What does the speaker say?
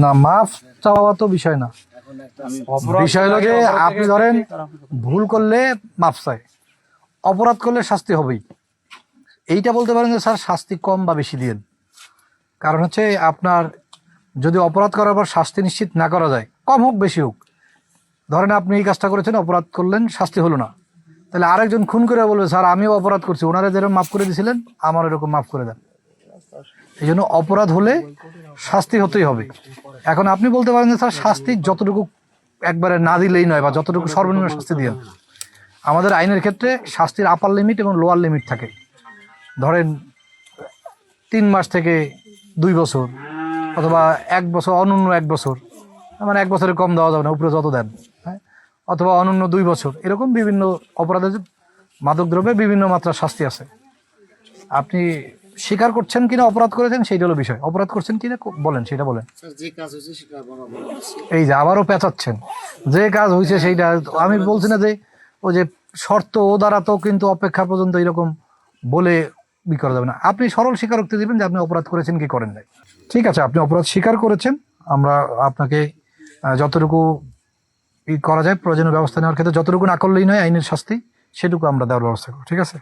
না, মাফ চাওয়া তো বিষয় না। বিষয় হলো যে আপনি ধরেন ভুল করলে মাফ চাই, অপরাধ করলে শাস্তি হবেই। এইটা বলতে পারেন যে স্যার শাস্তি কম বা বেশি দিয়েন। কারণ হচ্ছে আপনার যদি অপরাধ করার পর শাস্তি নিশ্চিত না করা যায়, কম হোক বেশি হোক, ধরেন আপনি এই কাজটা করেছেন, অপরাধ করলেন, শাস্তি হলো না, তাহলে আরেকজন খুন করে বলবে স্যার আমিও অপরাধ করছি, ওনারা যেরকম মাফ করে দিয়েছিলেন আমার এরকম মাফ করে দেন। এই জন্য অপরাধ হলে শাস্তি হতেই হবে। এখন আপনি বলতে পারেন যে স্যার শাস্তি যতটুকু একবারে না দিলেই নয়, বা যতটুকু সর্বনিম্ন শাস্তি দিয়ে। আমাদের আইনের ক্ষেত্রে শাস্তির আপার লিমিট এবং লোয়ার লিমিট থাকে। ধরেন 3 মাস থেকে 2 বছর, অথবা 1 বছর, অনূন্য 1 বছর, মানে 1 বছরের কম দেওয়া যাবে না, উপরে যত দেন, হ্যাঁ, অথবা অনূন্য 2 বছর, এরকম বিভিন্ন অপরাধের মাদকদ্রব্যে বিভিন্ন মাত্রার শাস্তি আছে। আপনি স্বীকার করছেন কিনা অপরাধ করেছেন সেইটা হলো বিষয়। অপরাধ করছেন কিনা বলেন, সেটা বলেন। এই যে আবারও পেঁচাচ্ছেন, যে কাজ হয়েছে সেইটা। আমি বলছি না যে ওই যে শর্ত ও দ্বারা তো কিন্তু অপেক্ষা পর্যন্ত এরকম বলে করা যাবে না। আপনি সরল স্বীকারোক্তি দিবেন যে আপনি অপরাধ করেছেন কি করেন নাই। ঠিক আছে, আপনি অপরাধ স্বীকার করেছেন, আমরা আপনাকে যতটুকু করা যায় প্রয়োজনীয় ব্যবস্থা নেওয়ার ক্ষেত্রে, যতটুকু না করলেই নয় আইনের শাস্তি, সেটুকু আমরা দেওয়ার ব্যবস্থা করব। ঠিক আছে।